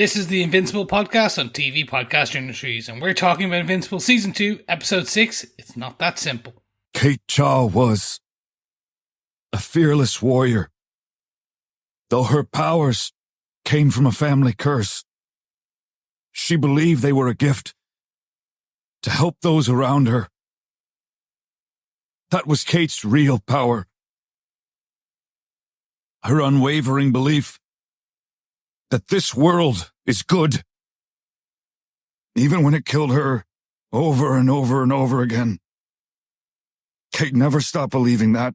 This is the Invincible podcast on TV Podcast Industries, and we're talking about Invincible Season 2, Episode 6, It's Not That Simple. Kate Chaw was a fearless warrior. Though her powers came from a family curse, she believed they were a gift to help those around her. That was Kate's real power. Her unwavering belief that this world is good, even when it killed her over and over and over again. Kate never stopped believing that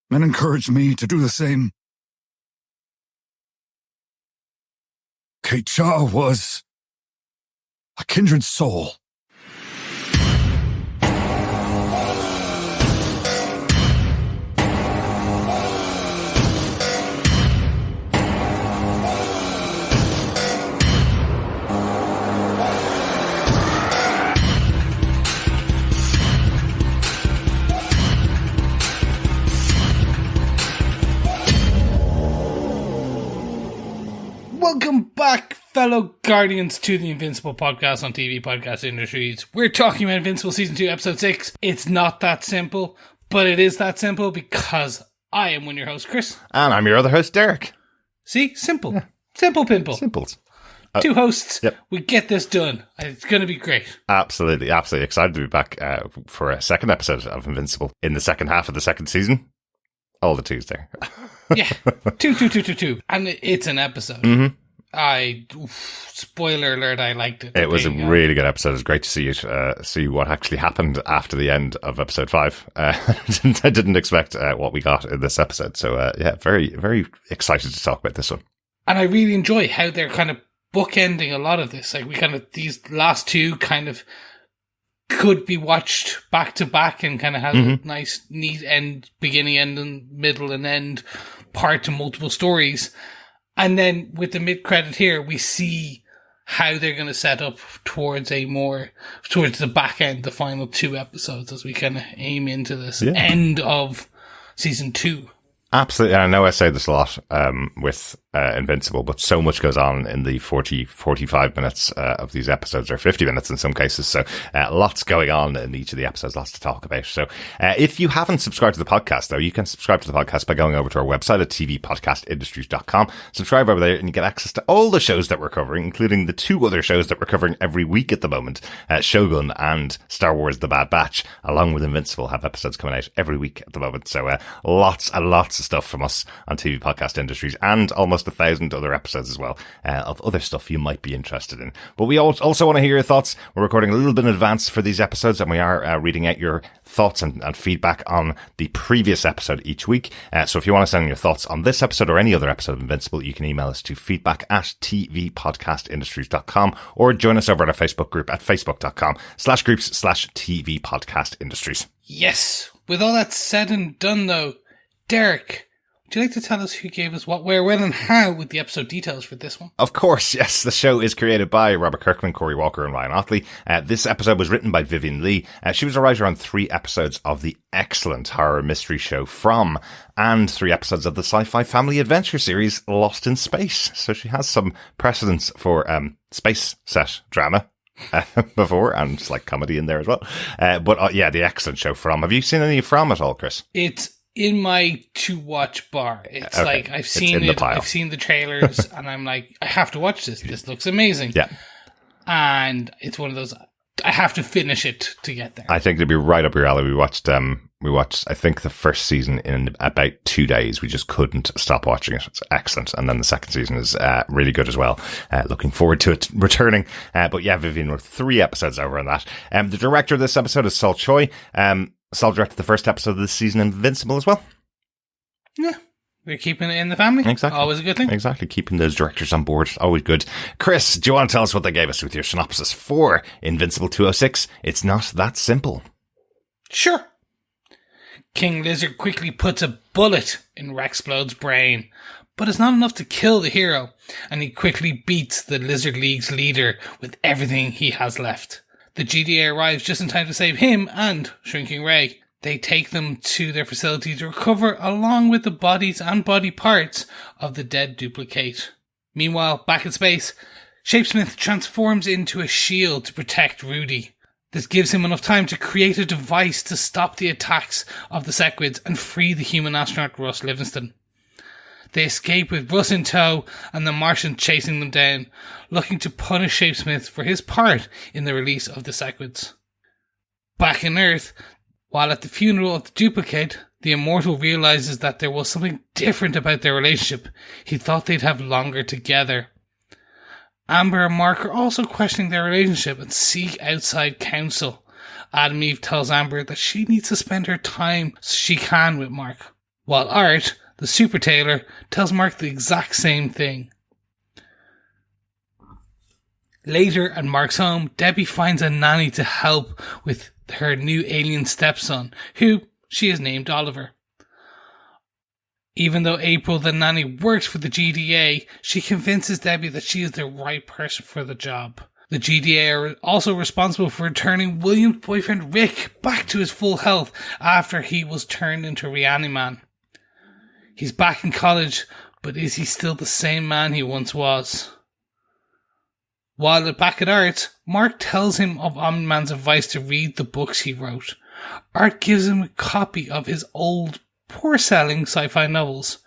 and encouraged me to do the same. Kate Chaw was a kindred soul. Welcome back, fellow Guardians, to the Invincible podcast on TV Podcast Industries. We're talking about Invincible Season 2, Episode 6. It's not that simple, but it is that simple because I am one of your hosts, Chris. And I'm your other host, Derek. See? Simple. Yeah. Simple pimple. Simples. Two hosts. Yep. We get this done. It's going to be great. Absolutely excited to be back for a second episode of Invincible in the second half of the second season. All the twos there. Yeah. Two. And it's an episode. Mm-hmm. Spoiler alert, I liked it. It was a really good episode. It was great to see it, see what actually happened after the end of episode 5. I didn't expect what we got in this episode. So, very, very excited to talk about this one. And I really enjoy how they're kind of bookending a lot of this. Like, these last two kind of could be watched back to back and kind of has a nice, neat end, beginning, end, and middle and end part to multiple stories. And then with the mid-credit here, we see how they're going to set up towards the back end, the final 2 episodes, as we kind of aim into this end of season 2. Absolutely. And I know I say this a lot with Invincible, but so much goes on in the 45 minutes of these episodes, or 50 minutes in some cases. So lots going on in each of the episodes, lots to talk about. So if you haven't subscribed to the podcast, though, you can subscribe to the podcast by going over to our website at tvpodcastindustries.com. Subscribe over there and you get access to all the shows that we're covering, including the 2 other shows that we're covering every week at the moment, Shogun and Star Wars The Bad Batch, along with Invincible, have episodes coming out every week at the moment. So lots and lots of stuff from us on TV Podcast Industries, and almost 1,000 other episodes as well of other stuff you might be interested in. But we also want to hear your thoughts. We're recording a little bit in advance for these episodes, and we are reading out your thoughts and feedback on the previous episode each week. So if you want to send your thoughts on this episode or any other episode of Invincible, you can email us to feedback@tvpodcastindustries.com, or join us over at our Facebook group at facebook.com/groups/tvpodcastindustries. Yes. With all that said and done, though, Derek, would you like to tell us who gave us what, where, when, and how with the episode details for this one? Of course, yes. The show is created by Robert Kirkman, Cory Walker, and Ryan Ottley. This episode was written by Vivian Lee. She was a writer on 3 episodes of the excellent horror mystery show From, and 3 episodes of the sci-fi family adventure series Lost in Space. So she has some precedence for space set drama before, and just like comedy in there as well. But the excellent show From. Have you seen any From at all, Chris? It's in my to watch bar. It's okay. like I've seen it, I've seen the trailers, and I'm like, I have to watch this. This looks amazing. Yeah. And it's one of those, I have to finish it to get there. I think it'd be right up your alley. We watched I think the first season in about 2 days. We just couldn't stop watching it. It's excellent. And then the second season is really good as well. Looking forward to it returning. But yeah, Vivian, we're 3 episodes over on that. The director of this episode is Choi. Saul directed the first episode of this season, Invincible, as well. Yeah, we're keeping it in the family. Exactly. Always a good thing. Exactly. Keeping those directors on board. Always good. Chris, do you want to tell us what they gave us with your synopsis for Invincible 206? It's not that simple. Sure. King Lizard quickly puts a bullet in Rexplode's brain, but it's not enough to kill the hero, and he quickly beats the Lizard League's leader with everything he has left. The GDA arrives just in time to save him and Shrinking Ray. They take them to their facility to recover, along with the bodies and body parts of the dead duplicate Meanwhile, back in space, Shapesmith transforms into a shield to protect Rudy. This gives him enough time to create a device to stop the attacks of the Sequids and free the human astronaut Russ Livingston. They escape with Russ in tow and the Martian chasing them down, looking to punish Shapesmith for his part in the release of the Sequids. Back in Earth, while at the funeral of the duplicate, the Immortal realizes that there was something different about their relationship. He thought they'd have longer together. Amber and Mark are also questioning their relationship and seek outside counsel. Adam Eve tells Amber that she needs to spend her time she can with Mark, while Art, the super tailor, tells Mark the exact same thing. Later at Mark's home, Debbie finds a nanny to help with her new alien stepson, who she has named Oliver. Even though April, the nanny, works for the GDA, she convinces Debbie that she is the right person for the job. The GDA are also responsible for returning William's boyfriend Rick back to his full health after he was turned into Reaniman. He's back in college, but is he still the same man he once was? While back at Art, Mark tells him of Omni-Man's advice to read the books he wrote. Art gives him a copy of his old, poor-selling sci-fi novels.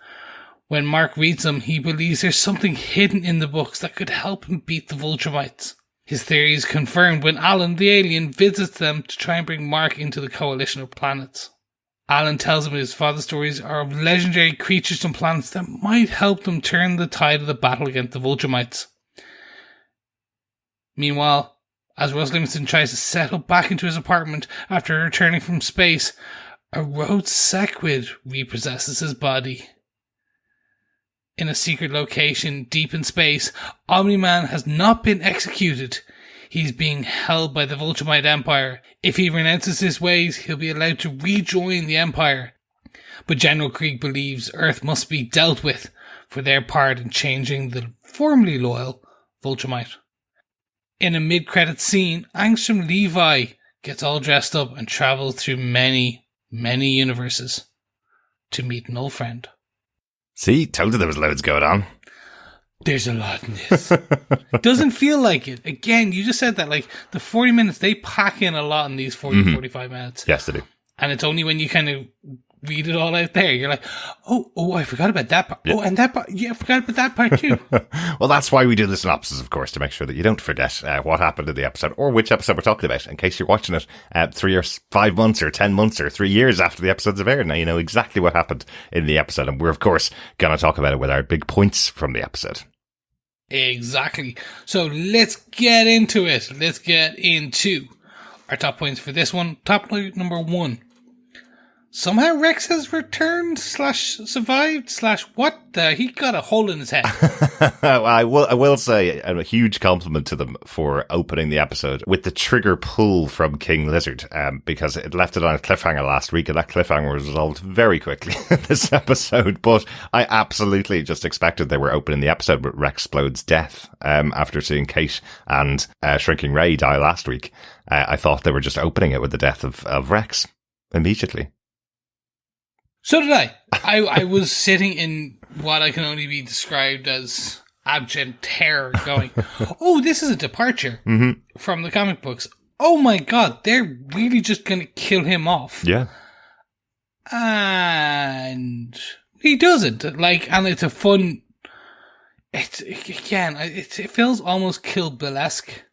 When Mark reads them, he believes there's something hidden in the books that could help him beat the Vultramites. His theory is confirmed when Alan, the alien, visits them to try and bring Mark into the coalition of planets. Alan tells him his father's stories are of legendary creatures and planets that might help them turn the tide of the battle against the Vultramites. Meanwhile, as Russ Livingston tries to settle back into his apartment after returning from space, a Rhodes Sequid repossesses his body. In a secret location deep in space, Omni-Man has not been executed. He's being held by the Vultramite Empire. If he renounces his ways, he'll be allowed to rejoin the Empire. But General Krieg believes Earth must be dealt with for their part in changing the formerly loyal Vultramite. In a mid-credits scene, Angstrom Levi gets all dressed up and travels through many universes to meet an old friend. See, told you there was loads going on. There's a lot in this. Doesn't feel like it. Again, you just said that, like, the 40 minutes, they pack in a lot in these 45 minutes. Yes, they do. And it's only when you kind of read it all out there, you're like, oh, I forgot about that part. Yeah. Oh, and that part, yeah, I forgot about that part too. Well, that's why we do the synopsis, of course, to make sure that you don't forget what happened in the episode or which episode we're talking about, in case you're watching it 3 or 5 months or 10 months or 3 years after the episodes have aired. Now you know exactly what happened in the episode, and we're, of course, going to talk about it with our big points from the episode. Exactly. So let's get into it. Let's get into our top points for this one. Top point number 1. Somehow Rex has returned / survived / what the? He got a hole in his head. Well, I will say a huge compliment to them for opening the episode with the trigger pull from King Lizard, because it left it on a cliffhanger last week, and that cliffhanger was resolved very quickly in this episode. But I absolutely just expected they were opening the episode with Rex Explode's death, after seeing Kate and Shrinking Ray die last week. I thought they were just opening it with the death of Rex immediately. So did I. I was sitting in what I can only be described as abject terror going, oh, this is a departure from the comic books. Oh my god, they're really just going to kill him off. Yeah. And he doesn't. And it's a fun... It feels almost Kill Bill-esque.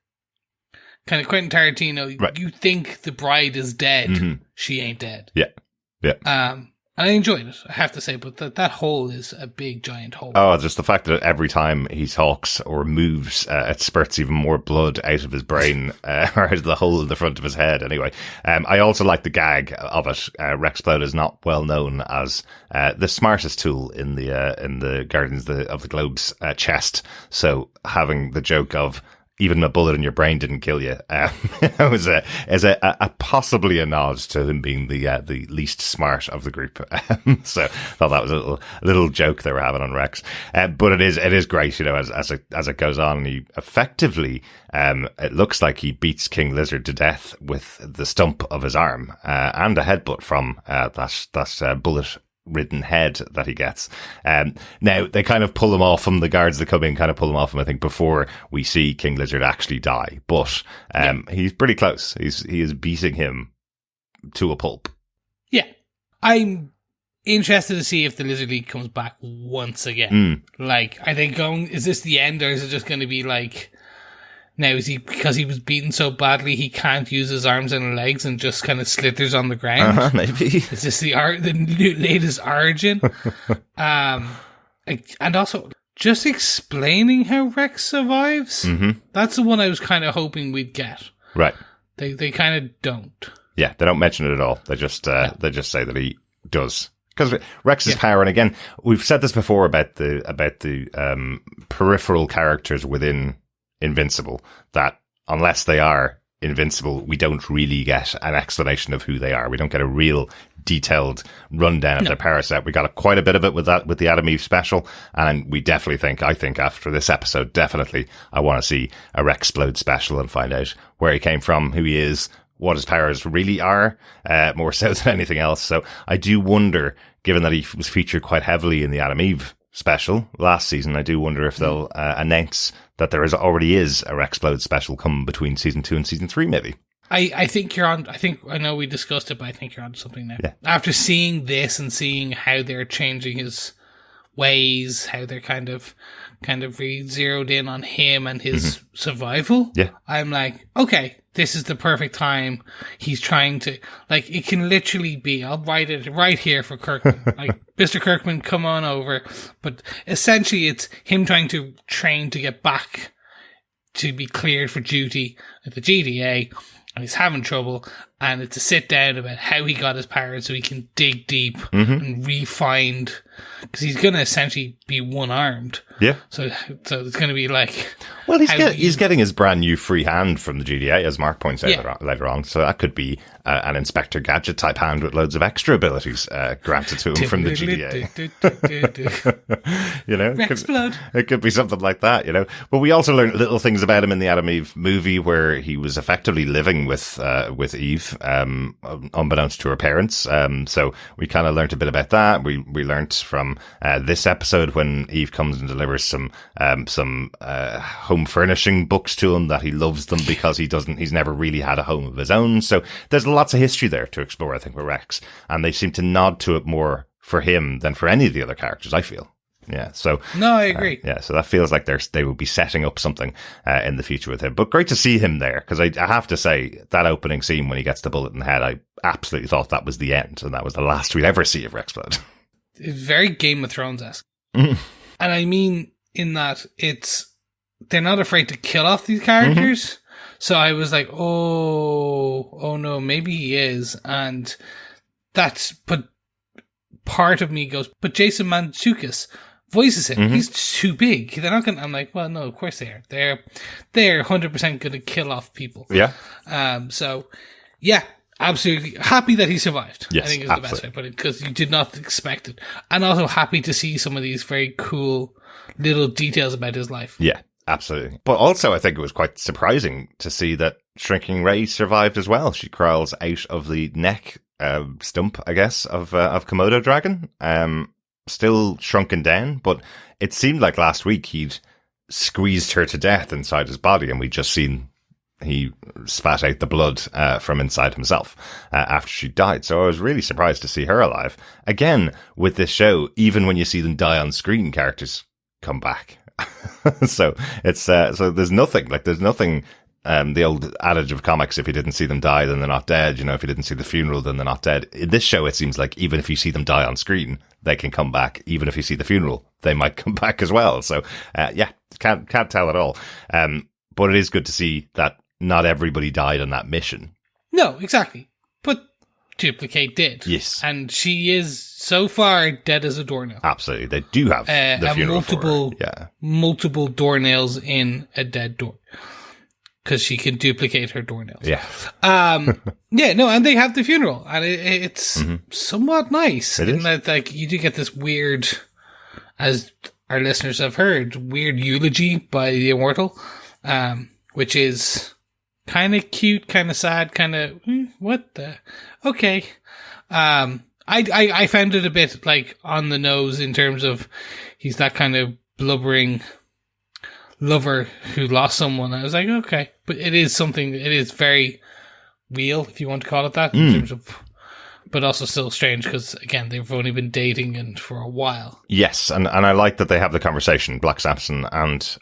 Kind of Quentin Tarantino. Right. You think the bride is dead. She ain't dead. Yeah. Yeah. And I enjoyed it, I have to say, but that hole is a big, giant hole. Oh, just the fact that every time he talks or moves, it spurts even more blood out of his brain, or out of the hole in the front of his head, anyway. I also like the gag of it. Rex Explode is not well known as the smartest tool in the Guardians of the Globe's chest, so having the joke of even a bullet in your brain didn't kill you. Is a possibly a nod to him being the least smart of the group. So I thought that was a little joke they were having on Rex. But it is great, you know, as it goes on. He effectively, it looks like he beats King Lizard to death with the stump of his arm, and a headbutt from that bullet ridden head that he gets. Now they kind of pull him off from the guards that come in, kind of pull him off him, I think, before we see King Lizard actually die. But he's pretty close. He is beating him to a pulp. Yeah. I'm interested to see if the Lizard League comes back once again. Like, are they going, is this the end, or is it just going to be like, now is he, because he was beaten so badly he can't use his arms and legs and just kind of slithers on the ground? Maybe. Is this the latest origin? And also, just explaining how Rex survives? That's the one I was kind of hoping we'd get. Right. They kind of don't. Yeah, they don't mention it at all. They just say that he does. Because Rex's power, and again, we've said this before about the peripheral characters within Invincible, that unless they are invincible, we don't really get an explanation of who they are. We don't get a real detailed rundown of their power set. We got quite a bit of it with the Adam Eve special, and we definitely I think after this episode, definitely I want to see a Rexplode special and find out where he came from, who he is, what his powers really are, more so than anything else. So I do wonder, given that he was featured quite heavily in the Adam Eve special last season, I do wonder if they'll announce that there already is a Rexplode special coming between season 2 and season 3, maybe. I think you're on. I know we discussed it, but I think you're on something now. Yeah. After seeing this and seeing how they're changing his ways, how they're kind of really zeroed in on him and his survival. Yeah. I'm like, okay, this is the perfect time. He's trying to, like, it can literally be, I'll write it right here for Kirkman. Like, Mr. Kirkman, come on over. But essentially it's him trying to train to get back to be cleared for duty at the GDA, and he's having trouble, and it's a sit down about how he got his powers so he can dig deep and re-find, because he's going to essentially be one-armed. Yeah. So it's going to be like... Well, he's getting his brand new free hand from the GDA, as Mark points out later on. So that could be an Inspector Gadget type hand with loads of extra abilities granted to him from the GDA. You know, it could be something like that, you know. But we also learned little things about him in the Adam Eve movie, where he was effectively living with Eve, unbeknownst to her parents. So we kind of learned a bit about that. We learned from this episode when Eve comes and delivers some home furnishing books to him, that he loves them because he's never really had a home of his own. So there's lots of history there to explore, I think, with Rex, and they seem to nod to it more for him than for any of the other characters, I feel. Yeah, so no, I agree. Yeah, so that feels like they will be setting up something in the future with him. But great to see him there, because I have to say, that opening scene when he gets the bullet in the head, I absolutely thought that was the end, and that was the last we'd ever see of Rexplode. It's very Game of Thrones-esque. And I mean, in that they're not afraid to kill off these characters. So I was like, oh no, maybe he is. And but part of me goes, but Jason Mantzoukas voices him. He's too big. They're not going to, I'm like, well, no, of course they are. They're 100% going to kill off people. Yeah. So yeah, absolutely happy that he survived. Yes, I think is the best way to put it, because you did not expect it. And also happy to see some of these very cool little details about his life. Yeah, absolutely. But also I think it was quite surprising to see that Shrinking Ray survived as well. She crawls out of the neck stump, I guess, of Komodo Dragon. Still shrunken down, but it seemed like last week he'd squeezed her to death inside his body, and we'd just seen he spat out the blood from inside himself after she died. So I was really surprised to see her alive. Again, with this show, even when you see them die on screen, characters come back. So it's so there's nothing the old adage of comics, if you didn't see them die, then they're not dead. You know, if you didn't see the funeral, then they're not dead. In this show, it seems like even if you see them die on screen, they can come back. Even if you see the funeral, they might come back as well. So, yeah, can't tell at all. But it is good to see that not everybody died on that mission. No, exactly. But Duplicate did. Yes. And she is, so far, dead as a doornail. Absolutely. They do have the funeral multiple doornails in a dead door, because she can duplicate her doornails. Yeah. Yeah, no, and they have the funeral, and it's somewhat nice. It is. That, like, you do get this weird, as our listeners have heard, weird eulogy by the Immortal, which is kind of cute, kind of sad, kind of, what the, okay. I found it a bit like on the nose in terms of he's that kind of blubbering lover who lost someone. I was like, okay, but it is something. It is very real, if you want to call it that, in terms of. But also still strange because, again, they've only been dating and for a while. Yes, and I like that they have the conversation. Black Samson and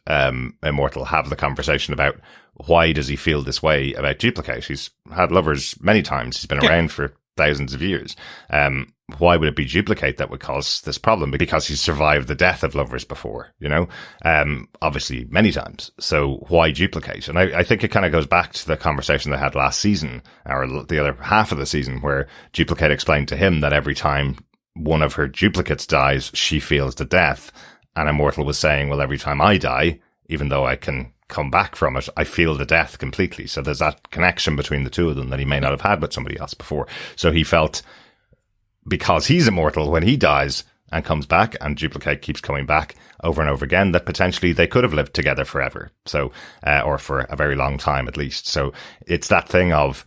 Immortal have the conversation about why does he feel this way about Duplicate. He's had lovers many times. He's been around for thousands of years. Why would it be Duplicate that would cause this problem? Because he's survived the death of lovers before, obviously many times. So why Duplicate? And I think it kind of goes back to the conversation they had last season, or the other half of the season, where Duplicate explained to him that every time one of her duplicates dies, she feels the death. And Immortal was saying, well, every time I die, even though I can come back from it, I feel the death completely. So there's that connection between the two of them that he may not have had with somebody else before. So he felt, because he's immortal, when he dies and comes back and Duplicate keeps coming back over and over again, that potentially they could have lived together forever. So, or for a very long time at least. So it's that thing of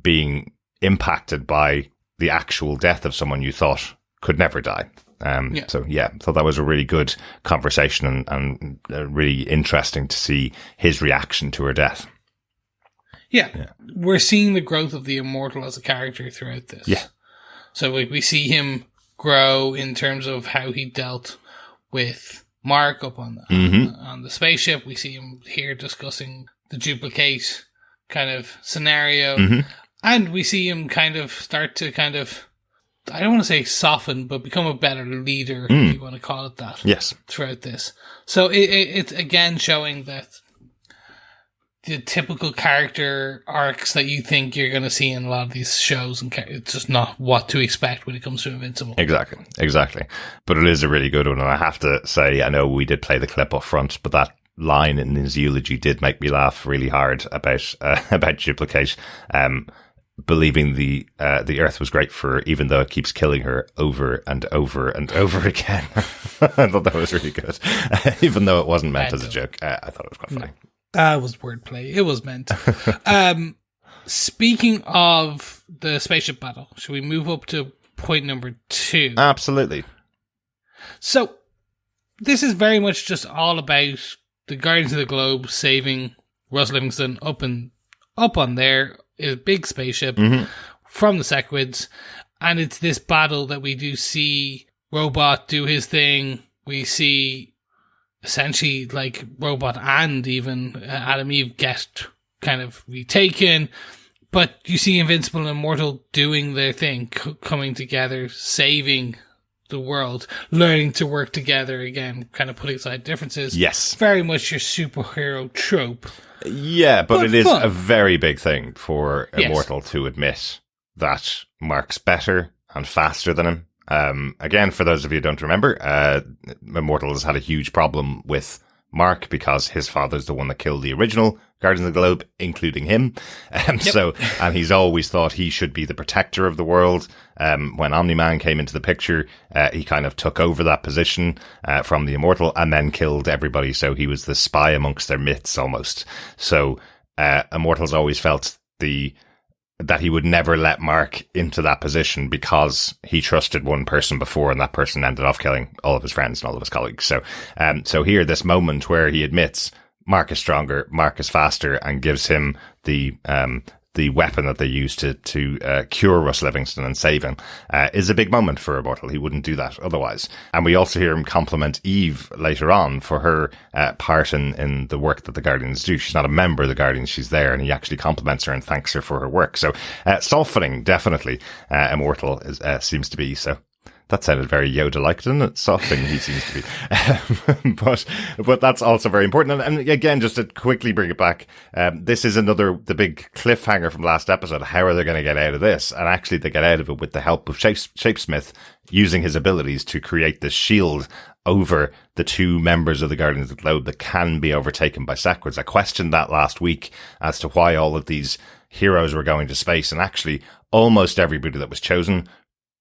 being impacted by the actual death of someone you thought could never die. So yeah, thought that was a really good conversation and really interesting to see his reaction to her death. Yeah. We're seeing the growth of the Immortal as a character throughout this. Yeah. So we see him grow in terms of how he dealt with Mark up on the spaceship. We see him here discussing the Duplicate kind of scenario. And we see him kind of start to kind of, I don't want to say soften, but become a better leader, if you want to call it that. Yes. Throughout this. So it's again showing that the typical character arcs that you think you're going to see in a lot of these shows, and it's just not what to expect when it comes to Invincible. Exactly. But it is a really good one, and I have to say, I know we did play the clip up front, but that line in his eulogy did make me laugh really hard about Duplicate, believing the Earth was great for her, even though it keeps killing her over and over and over again. I thought that was really good, even though it wasn't meant as a joke. I thought it was quite funny. It was wordplay. It was meant. Speaking of the spaceship battle, should we move up to point number 2? Absolutely. So, this is very much just all about the Guardians of the Globe saving Russ Livingston up on their big spaceship from the Sequids, and it's this battle that we do see Robot do his thing. We see essentially like Robot and even Adam Eve get kind of retaken, but you see Invincible and Immortal doing their thing, coming together, saving the world, learning to work together again, kind of putting aside differences. Yes. Very much your superhero trope. Yeah, but it is fun. a very big thing for Immortal to admit that Mark's better and faster than him. Again, for those of you who don't remember, Immortal has had a huge problem with Mark because his father's the one that killed the original Guardians of the Globe, including him. And he's always thought he should be the protector of the world. When Omni-Man came into the picture, he kind of took over that position from the Immortal and then killed everybody. So he was the spy amongst their myths almost. So Immortal's always felt that he would never let Mark into that position because he trusted one person before, and that person ended up killing all of his friends and all of his colleagues. So here, this moment where he admits Mark is stronger, Mark is faster, and gives him the weapon that they use to cure Russ Livingston and save him, is a big moment for Immortal. He wouldn't do that otherwise. And we also hear him compliment Eve later on for her part in the work that the Guardians do. She's not a member of the Guardians, she's there, and he actually compliments her and thanks her for her work. So softening, definitely, Immortal seems to be. So that sounded very Yoda-like, didn't it? Softening he seems to be. But that's also very important. And again, just to quickly bring it back, this is the big cliffhanger from last episode. How are they going to get out of this? And actually they get out of it with the help of Shapesmith using his abilities to create this shield over the two members of the Guardians of the Globe that can be overtaken by Sequids. I questioned that last week as to why all of these heroes were going to space, and actually almost everybody that was chosen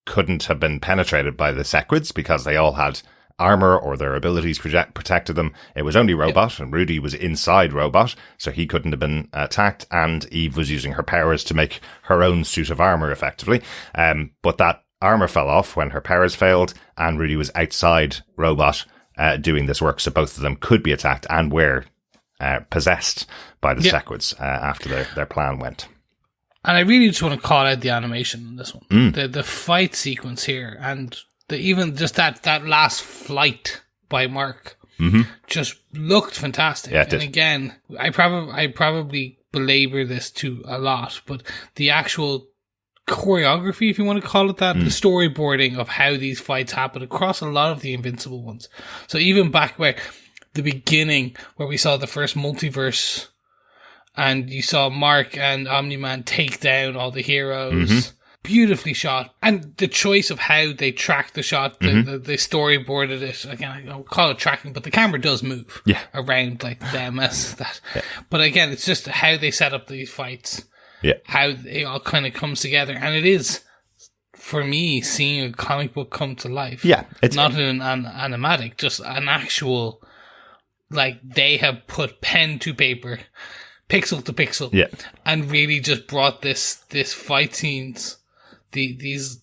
couldn't have been penetrated by the Sequids because they all had armor or their abilities protected them. It was only Robot, and Rudy was inside Robot, so he couldn't have been attacked, and Eve was using her powers to make her own suit of armor effectively. But that armor fell off, when her powers failed, and really was outside Robot doing this work. So both of them could be attacked and were possessed by the Sequids after their plan went. And I really just want to call out the animation in this one. The fight sequence here, and even just that last flight by Mark just looked fantastic. Yeah, it did. And again, I probably belabor this too a lot, but the actual choreography, if you want to call it that, the storyboarding of how these fights happen across a lot of the Invincible ones. So even back where the beginning, where we saw the first multiverse, and you saw Mark and Omni-Man take down all the heroes. Beautifully shot. And the choice of how they track the shot, they storyboarded it. Again, I don't call it tracking, but the camera does move around like them as that. Yeah. But again, it's just how they set up these fights. Yeah. How it all kind of comes together. And it is, for me, seeing a comic book come to life. Yeah. It's not an animatic, just an actual, like, they have put pen to paper, pixel to pixel, and really just brought this fight scenes, these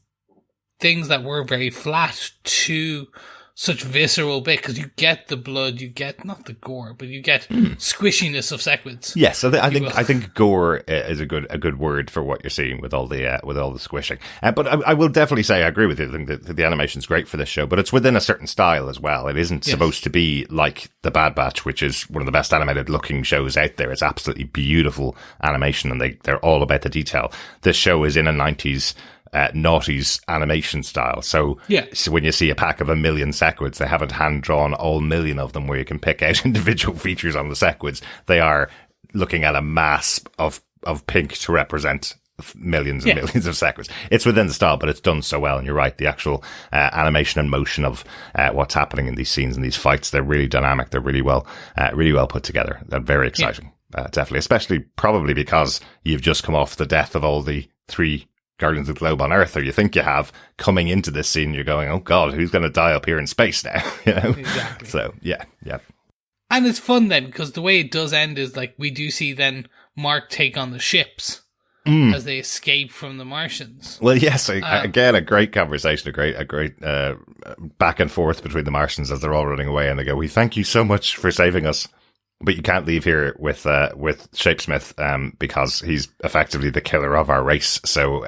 things that were very flat, to such visceral bit, because you get the blood, you get not the gore, but you get squishiness of Sequids. Yes, I think gore is a good word for what you're seeing with all the squishing. But I will definitely say I agree with you. I think that the animation's great for this show, but it's within a certain style as well. It isn't supposed to be like The Bad Batch, which is one of the best animated looking shows out there. It's absolutely beautiful animation, and they're all about the detail. This show is in a 90s noughties animation style. So when you see a pack of 1 million Sequids, they haven't hand drawn all 1 million of them where you can pick out individual features on the Sequids. They are looking at a mass of pink to represent millions and millions of Sequids. It's within the style, but it's done so well. And you're right, the actual animation and motion of what's happening in these scenes and these fights, they're really dynamic. They're really well put together. They're very exciting. Definitely, especially probably because you've just come off the death of all the 3 Guardians of the Globe on Earth, or you think you have, coming into this scene, you're going, oh God, who's going to die up here in space now? You know? Exactly. So, yeah. And it's fun then, because the way it does end is, like, we do see then Mark take on the ships as they escape from the Martians. Well, yes, again, a great conversation, a great back and forth between the Martians as they're all running away, and they go, we thank you so much for saving us. But you can't leave here with Shapesmith, because he's effectively the killer of our race. So,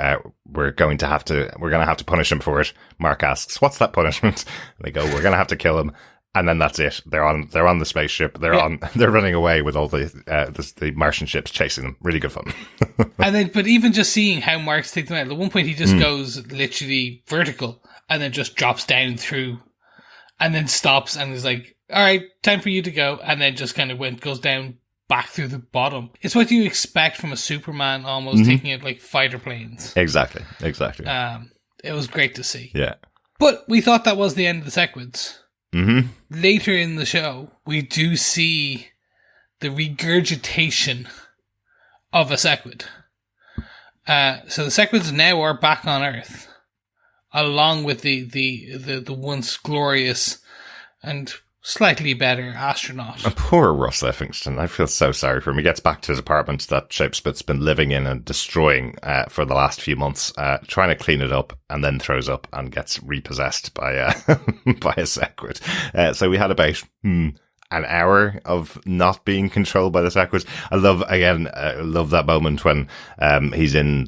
we're going to have to punish him for it. Mark asks, what's that punishment? They go, we're going to have to kill him. And then that's it. They're on the spaceship. They're running away with all the Martian ships chasing them. Really good fun. But even just seeing how Mark's taking them out, at one point he just goes literally vertical and then just drops down through and then stops and is like, all right, time for you to go, and then just kind of goes down back through the bottom. It's what you expect from a Superman, almost taking it like fighter planes. Exactly. It was great to see. Yeah. But we thought that was the end of the Sequids. Later in the show, we do see the regurgitation of a Sequid. So the Sequids now are back on Earth, along with the once glorious and slightly better astronaut. Poor Russ Livingston. I feel so sorry for him. He gets back to his apartment that Shapesmith's been living in and destroying for the last few months, trying to clean it up, and then throws up and gets repossessed by by a Sequid. So we had about an hour of not being controlled by the Sequids. I love that moment when he's in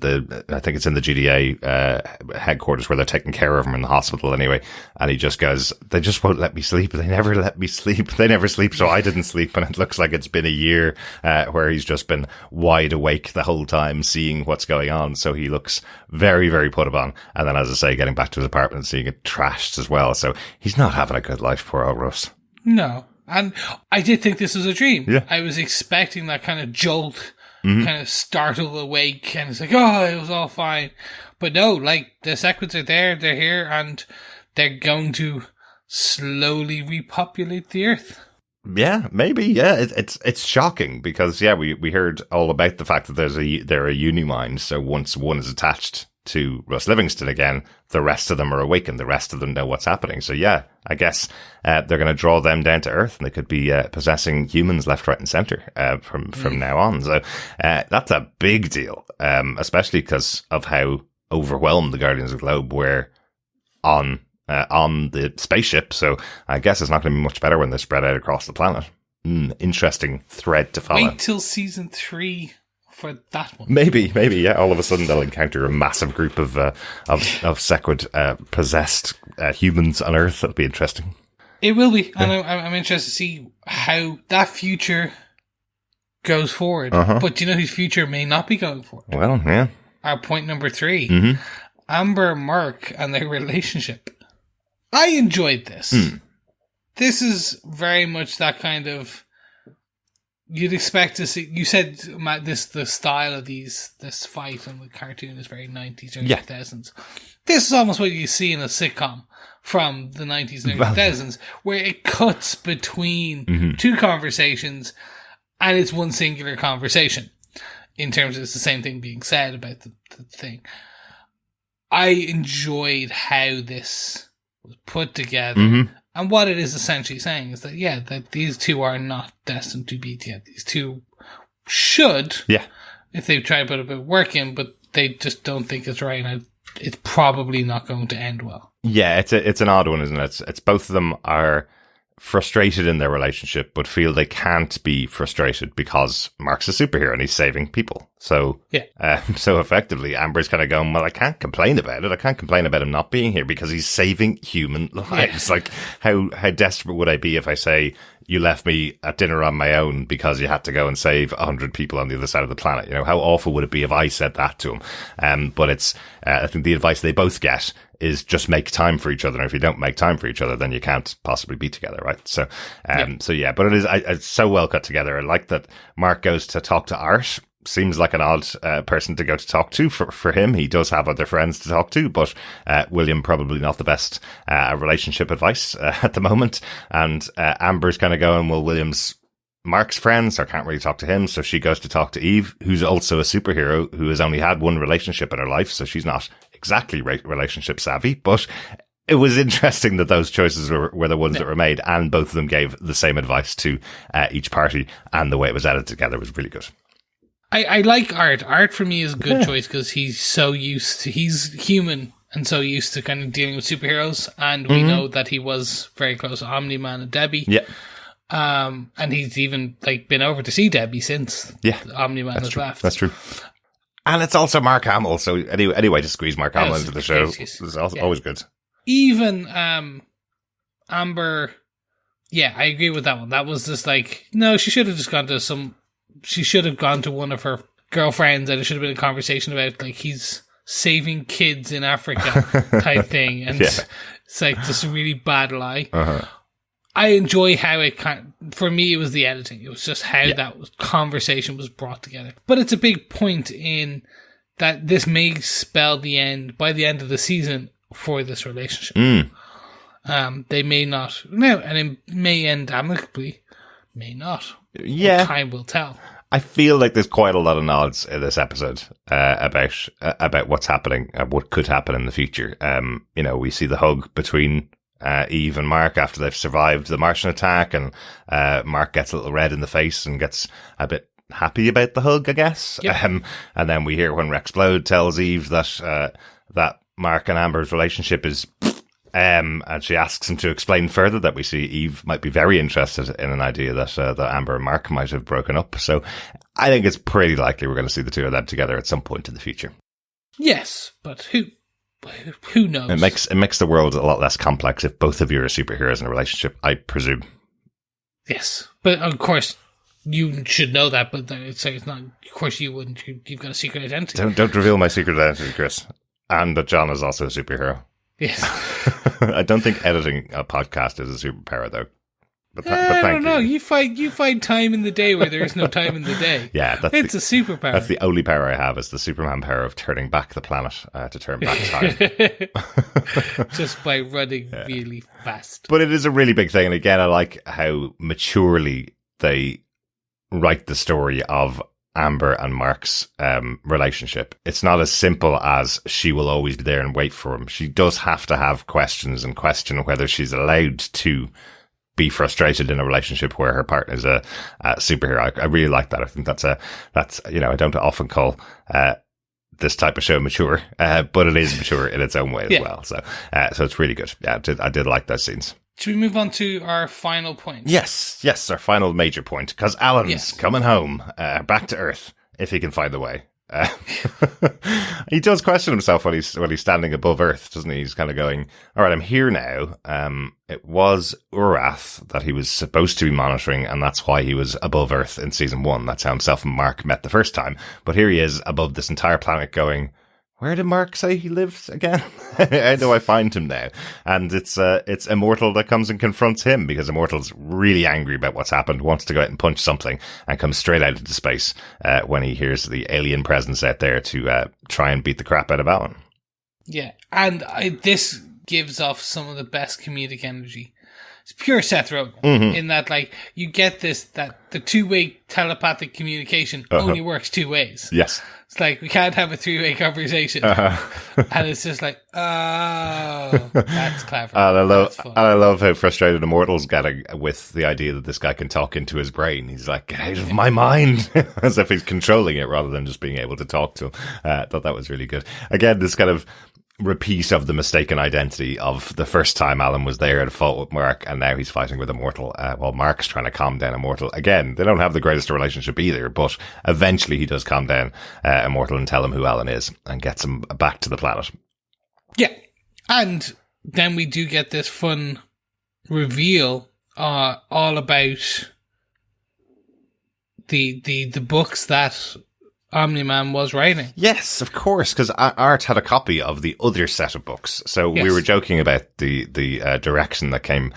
I think it's in the GDA headquarters where they're taking care of him in the hospital anyway, and he just goes, they just won't let me sleep. They never let me sleep. They never sleep, so I didn't sleep. And it looks like it's been a year where he's just been wide awake the whole time, seeing what's going on. So he looks very, very put upon. And then, as I say, getting back to his apartment and seeing it trashed as well. So he's not having a good life, poor old Russ. No. And I did think this was a dream. Yeah. I was expecting that kind of jolt, kind of startle awake, and it's like, oh, it was all fine. But no, like, the Sequids are there, they're here, and they're going to slowly repopulate the Earth. Yeah, maybe. Yeah, it's shocking because we heard all about the fact that they're a uni-mind. So once one is attached to Russ Livingston again, the rest of them are awakened. The rest of them know what's happening. So yeah, I guess they're going to draw them down to Earth, and they could be possessing humans left, right, and center from now on. So that's a big deal, especially because of how overwhelm the Guardians of the Globe were on the spaceship. So I guess it's not going to be much better when they're spread out across the planet. Interesting thread to follow. Wait till season 3 for that one. Maybe, yeah. All of a sudden they'll encounter a massive group of Sequid possessed humans on Earth. That'll be interesting. It will be, and I'm interested to see how that future goes forward. But do you know whose future may not be going forward? Well, yeah. Our point number 3. Amber, Mark, and their relationship. I enjoyed this. This is very much that kind of... You'd expect to see... You said, Matt, the style of this fight and the cartoon is very 90s, early 2000s. This is almost what you see in a sitcom from the 90s and early 2000s, where it cuts between two conversations and it's one singular conversation. In terms of it's the same thing being said about the thing. I enjoyed how this was put together. And what it is essentially saying is that, that these two are not destined to be together. These two should, if they try to put a bit of work in, but they just don't think it's right. And it's probably not going to end well. Yeah, it's an odd one, isn't it? It's both of them are frustrated in their relationship, but feel they can't be frustrated because Mark's a superhero and he's saving people. So, so effectively, Amber's kind of going, well, I can't complain about it. I can't complain about him not being here because he's saving human lives. Like, how desperate would I be if I say, you left me at dinner on my own because you had to go and save 100 people on the other side of the planet? You know, how awful would it be if I said that to him? But it's, I think the advice they both get is just make time for each other. And if you don't make time for each other, then you can't possibly be together, right? So, but it is, it's so well cut together. I like that Mark goes to talk to Art. Seems like an odd person to go to talk to for him. He does have other friends to talk to, but William probably not the best relationship advice at the moment. And Amber's kind of going, well, William's Mark's friend, so I can't really talk to him. So she goes to talk to Eve, who's also a superhero who has only had one relationship in her life. So she's not exactly relationship savvy, but it was interesting that those choices were the ones that were made, and both of them gave the same advice to each party, and the way it was edited together was really good. I like Art. Art for me is a good choice because he's human and so used to kind of dealing with superheroes, and we know that he was very close to Omni-Man and Debbie. Yeah. And he's even been over to see Debbie since Omni-Man has left. That's true. And it's also Mark Hamill, so anyway to squeeze Mark Hamill into the show is always good. Even Amber, I agree with that one. That was just no, she should have just gone to she should have gone to one of her girlfriends, and it should have been a conversation about he's saving kids in Africa type thing, and it's this really bad lie. I enjoy how it for me, it was the editing. It was just how that conversation was brought together. But it's a big point in that this may spell the end, by the end of the season, for this relationship. They may not. No, and it may end amicably. May not. Yeah. Time will tell. I feel like there's quite a lot of nods in this episode about what's happening, what could happen in the future. We see the hug between Eve and Mark after they've survived the Martian attack, and Mark gets a little red in the face and gets a bit happy about the hug, I guess. Yep. And then we hear when Rexplode tells Eve that Mark and Amber's relationship is... and she asks him to explain further that we see Eve might be very interested in an idea that Amber and Mark might have broken up. So I think it's pretty likely we're going to see the two of them together at some point in the future. Yes, but who knows? It makes the world a lot less complex if both of you are superheroes in a relationship, I presume. Yes, but of course you should know that. But it's not. Of course you wouldn't. You've got a secret identity. Don't reveal my secret identity, Chris. And that John is also a superhero. Yes. I don't think editing a podcast is a superpower, though. But thank you. I don't know. You find time in the day where there is no time in the day. Yeah, it's a superpower. That's the only power I have, is the Superman power of turning back the planet to turn back time. Just by running really fast. But it is a really big thing. And again, I like how maturely they write the story of Amber and Mark's relationship. It's not as simple as she will always be there and wait for him. She does have to have questions and question whether she's allowed to be frustrated in a relationship where her partner is a superhero. I really like that. I think that's I don't often call this type of show mature, but it is mature in its own way as well. So it's really good. Yeah, I did like those scenes. Should we move on to our final point? Yes, our final major point, because Alan's coming home, back to Earth, if he can find the way. He does question himself when he's standing above Earth, doesn't he? He's kind of going, all right, I'm here now. It was Urath that he was supposed to be monitoring, and that's why he was above Earth in season 1. That's how himself and Mark met the first time. But here he is above this entire planet going, where did Mark say he lived again? How do I find him now? And it's Immortal that comes and confronts him, because Immortal's really angry about what's happened, wants to go out and punch something, and comes straight out into space when he hears the alien presence out there to try and beat the crap out of Alan. Yeah, and this gives off some of the best comedic energy. It's pure Seth Rogen, in that, like, you get this, that the two-way telepathic communication only works two ways. Yes. It's like, we can't have a three-way conversation. And it's just like, oh, that's clever. And I love how frustrated Immortal's getting with the idea that this guy can talk into his brain. He's like, get out of my mind, as if he's controlling it rather than just being able to talk to him. I thought that was really good. Again, this kind of repeat of the mistaken identity of the first time Alan was there at fault with Mark, and now he's fighting with Immortal while Mark's trying to calm down Immortal. Again, they don't have the greatest relationship either, but eventually he does calm down Immortal and tell him who Alan is and gets him back to the planet. Yeah, and then we do get this fun reveal all about the books that Omni-Man was writing. Yes, of course, because Art had a copy of the other set of books. So we were joking about the direction that came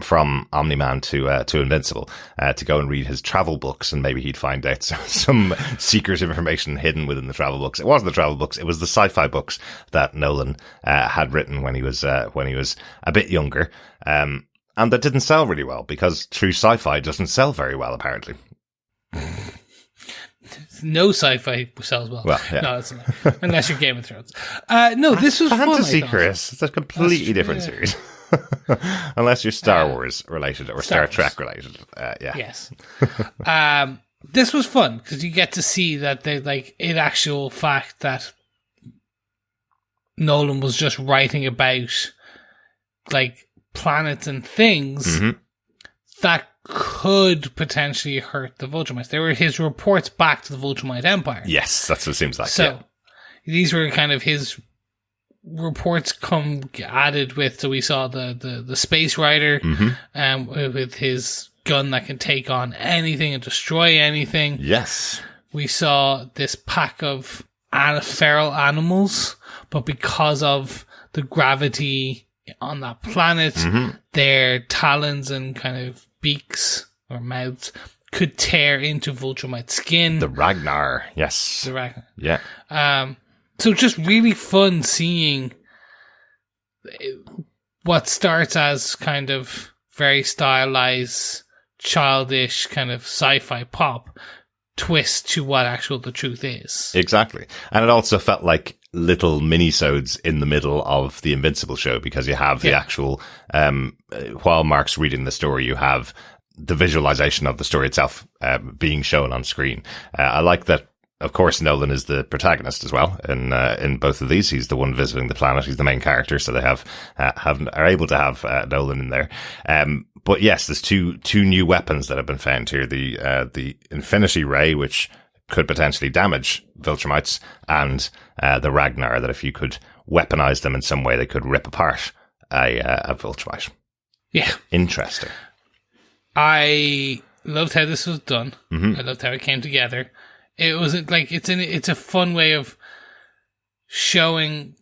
from Omni-Man to Invincible to go and read his travel books, and maybe he'd find out some secret information hidden within the travel books. It wasn't the travel books; it was the sci-fi books that Nolan had written when he was a bit younger, and that didn't sell really well because true sci-fi doesn't sell very well, apparently. No sci-fi sells well. Well, yeah. No, it's not. Unless you're Game of Thrones. No, this was fantasy, fun, Chris. It's a completely different series. Unless you're Star Wars related or Star Trek related. Yeah. Yes. This was fun because you get to see that they, like, in actual fact that Nolan was just writing about, like, planets and things that could potentially hurt the Viltrumites. They were his reports back to the Viltrumite Empire. Yes, that's what it seems like. So these were kind of his reports come added with. So we saw the Space Rider with his gun that can take on anything and destroy anything. Yes. We saw this pack of feral animals, but because of the gravity on that planet, their talons and kind of beaks or mouths could tear into Viltrumite skin. The Ragnar, yes. The Ragnar. Yeah. So just really fun seeing what starts as kind of very stylized, childish kind of sci-fi pop twist to what the truth is. Exactly. And it also felt like little minisodes in the middle of the Invincible show, because you have the actual, while Mark's reading the story, you have the visualization of the story itself being shown on screen. I like that. Of course, Nolan is the protagonist as well. In both of these, he's the one visiting the planet. He's the main character, so they are able to have Nolan in there. But yes, there's two new weapons that have been found here: the Infinity Ray, which could potentially damage Viltrumites, and the Ragnar, that if you could weaponize them in some way, they could rip apart a Viltrumite. Yeah, interesting. I loved how this was done. I loved how it came together. It was like it's a fun way of showing,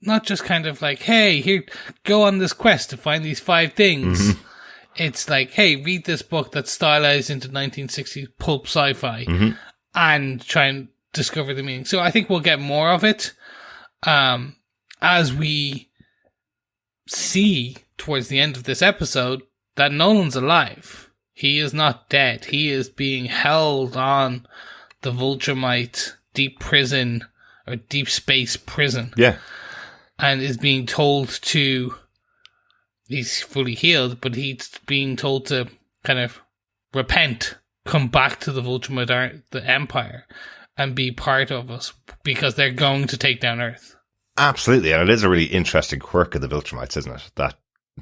not just kind of like, hey, here, go on this quest to find these 5 things. It's like, hey, read this book that's stylized into 1960s pulp sci-fi and try and discover the meaning. So I think we'll get more of it as we see towards the end of this episode that Nolan's alive. He is not dead. He is being held on the Viltrumite deep prison or deep space prison. Yeah. And is being told to, he's fully healed, but he's being told to kind of repent, come back to the Viltrumite the Empire, and be part of us because they're going to take down Earth. Absolutely, and it is a really interesting quirk of the Viltrumites, isn't it? That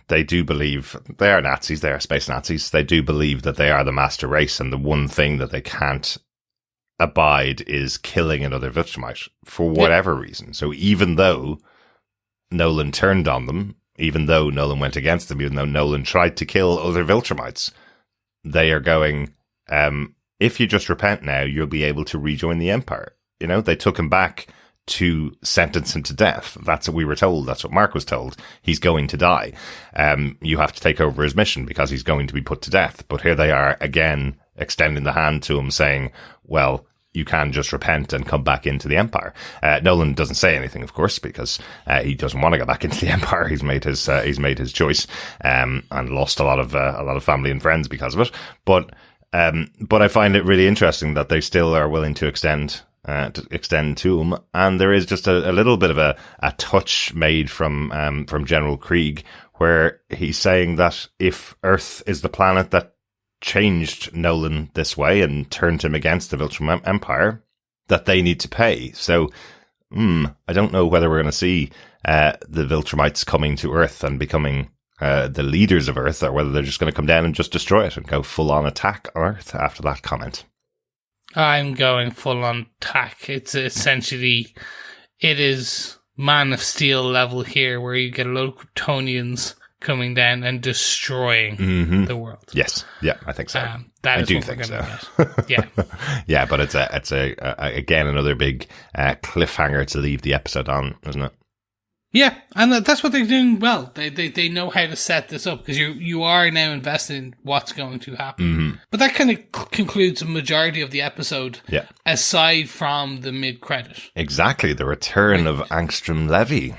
they do believe they are Nazis, they are space Nazis. They do believe that they are the master race, and the one thing that they can't abide is killing another Viltrumite for whatever reason. So even though Nolan turned on them, even though Nolan went against them, even though Nolan tried to kill other Viltrumites, they are going, if you just repent now, you'll be able to rejoin the Empire. You know, they took him back to sentence him to death. That's what we were told. That's what Mark was told. He's going to die. You have to take over his mission because he's going to be put to death. But here they are again, extending the hand to him saying, well, you can just repent and come back into the Empire. Nolan doesn't say anything, of course, because he doesn't want to go back into the Empire. He's made his choice, and lost a lot of family and friends because of it. But I find it really interesting that they still are willing to extend to him, and there is just a little bit of a touch made from General Krieg, where he's saying that if Earth is the planet that changed Nolan this way and turned him against the Viltrum Empire, that they need to pay. So, I don't know whether we're going to see the Viltrumites coming to Earth and becoming the leaders of Earth, or whether they're just going to come down and just destroy it and go full-on attack on Earth after that comment. I'm going full-on attack. It's essentially, it is Man of Steel level here, where you get a lot of Kryptonians coming down and destroying the world. Yes, yeah, I think so. I do think so. Yeah, yeah, but it's again another big cliffhanger to leave the episode on, isn't it? Yeah, and that's what they're doing well. They know how to set this up, because you are now invested in what's going to happen. Mm-hmm. But that kind of concludes the majority of the episode, aside from the mid-credit. Exactly, the return of Angstrom Levy.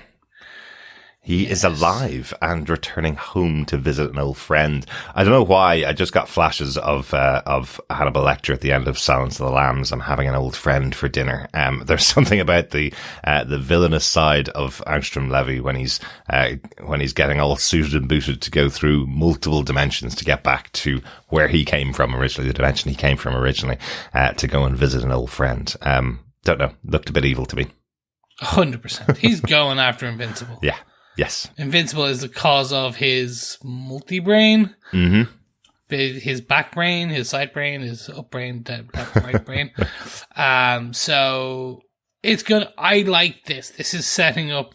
He is alive and returning home to visit an old friend. I don't know why, I just got flashes of Hannibal Lecter at the end of Silence of the Lambs. I'm having an old friend for dinner. There's something about the villainous side of Angstrom Levy when he's getting all suited and booted to go through multiple dimensions to get back to where he came from originally, the dimension he came from originally, to go and visit an old friend. Don't know, looked a bit evil to me. 100%. He's going after Invincible. Yeah. Yes. Invincible is the cause of his multi-brain, his back brain, his side brain, his up brain, left, right brain. So it's good. I like this. This is setting up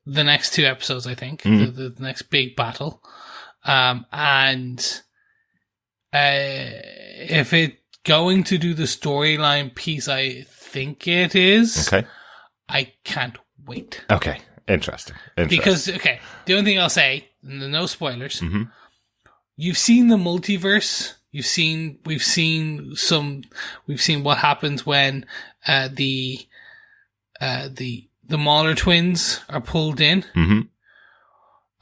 the next two episodes, I think, the next big battle. And if it's going to do the storyline piece, I think it is. Okay. I can't wait. Okay. Interesting. Because, the only thing I'll say, no spoilers, you've seen the multiverse, we've seen what happens when the Mauler twins are pulled in. Mm-hmm.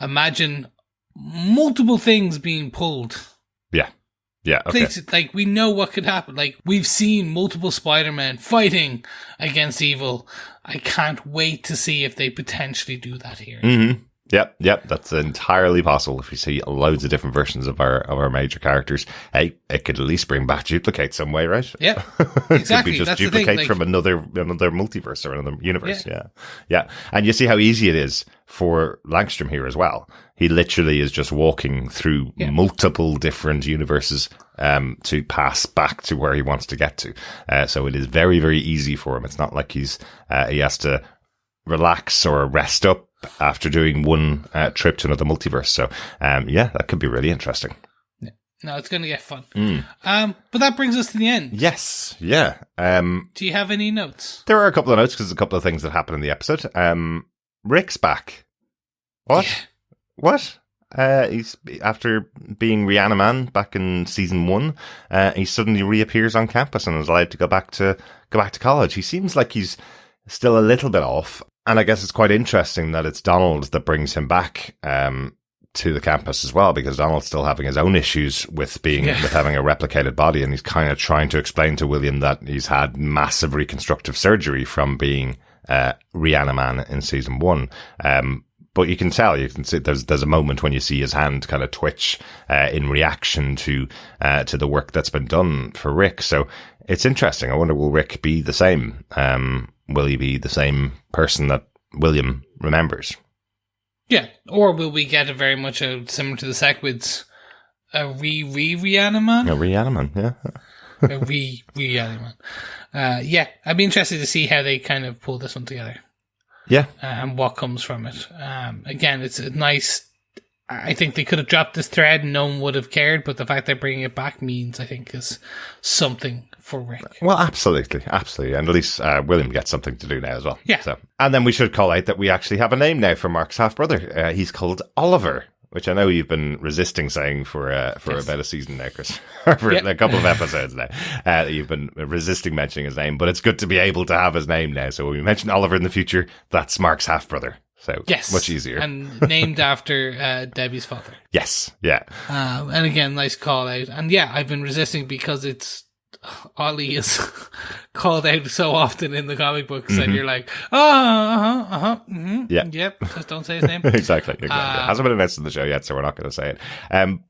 Imagine multiple things being pulled. Yeah, okay. Like, we know what could happen. Like, we've seen multiple Spider-Men fighting against evil. I can't wait to see if they potentially do that here. Mm-hmm. Yep, that's entirely possible. If you see loads of different versions of our major characters, hey, it could at least bring back Duplicate some way, right? Yeah, exactly. It could be just that's Duplicate the thing. from another multiverse or another universe. Yeah. And you see how easy it is for Langstrom here as well. He literally is just walking through multiple different universes to pass back to where he wants to get to. So it is very, very easy for him. It's not like he has to relax or rest up after doing one trip to another multiverse. So, that could be really interesting. Yeah. No, it's going to get fun. But that brings us to the end. Yes, yeah. Do you have any notes? There are a couple of notes because there's a couple of things that happen in the episode. Rick's back. What? Yeah. What? He's after being Reaniman back in season 1. He suddenly reappears on campus and is allowed to go back to college. He seems like he's still a little bit off. And I guess it's quite interesting that it's Donald that brings him back to the campus as well, because Donald's still having his own issues with having a replicated body, and he's kind of trying to explain to William that he's had massive reconstructive surgery from being Reaniman in season 1. But you can see there's a moment when you see his hand kind of twitch in reaction to the work that's been done for Rick. So it's interesting. I wonder, will Rick be the same? Will he be the same person that William remembers? Yeah, or will we get a very much similar to the Sequids, a reaniman? A reaniman, yeah. A reaniman. Yeah, I'd be interested to see how they kind of pull this one together. Yeah. And what comes from it. Again, it's a nice... I think they could have dropped this thread and no one would have cared, but the fact they're bringing it back means, I think, is something for Rick. Well, absolutely. And at least William gets something to do now as well. Yeah. So, and then we should call out that we actually have a name now for Mark's half-brother. He's called Oliver, which I know you've been resisting saying for yes. about a season now, Chris. For a couple of episodes now. You've been resisting mentioning his name, but it's good to be able to have his name now. So when we mention Oliver in the future, that's Mark's half-brother. So yes, much easier. And named after Debbie's father. Yes, yeah. And again, nice call out. And yeah, I've been resisting because it's Ollie is called out so often in the comic books and you're like, yep, just don't say his name. Exactly. It hasn't been announced in the show yet, so we're not going to say it.